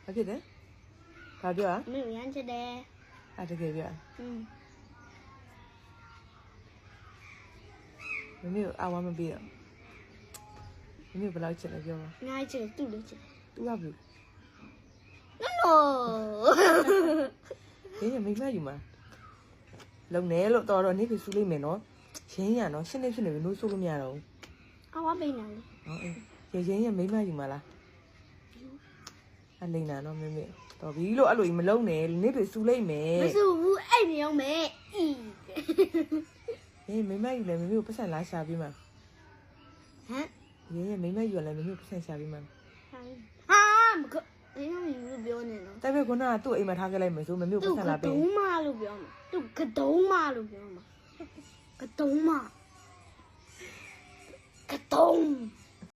ဘာဖြစ်တယ်ဘာပြောอ่ะ မင်းရမ်းချစ်တယ် အဲ့တကယ်ပြောမမေကိုအဝါမပေးတော့မမေဘယ်လောက်ချစ်လဲပြောပါ ငါချစ်သူ့လို့ချစ် သူကဘူး နော် ရင်းရမိမယူမှာလုံနေလို့တော်နေပြီစူးလိုက်မယ်နော်ရင်းရနော်ရှင်းနေဖြစ်နေပြီနိုးဆိုးလို့မရတော့ဘူး အဝပိန်နေလေ ဟောအေးရင်းရမိမယူမှာလားအလိန်နာနော်မမေတော်ပြီလို့အဲ့လိုမလုံနဲ့နေပြီစူးလိုက်မယ် မစူဘူးအဲ့မြောင်းမယ်အီ အေးမိမယူလဲမမေကိုပတ်စံလာရှာပြီးမှာ ဟမ် ရင်းရမိမယူလဲမမေကိုပတ်စံရှာပြီးမှာ ဟာမကအေးမင်းလို့ပြောနေနော် တိုက်ပဲခုနကသူ့အိမ်မှာထားခဲ့လိုက်မယ်ဆိုမမေကိုပတ်စံလာပေး သူကတုံးမလို့ပြောမှာသူကတုံးမလို့ပြောမှာကတုံးမကတုံး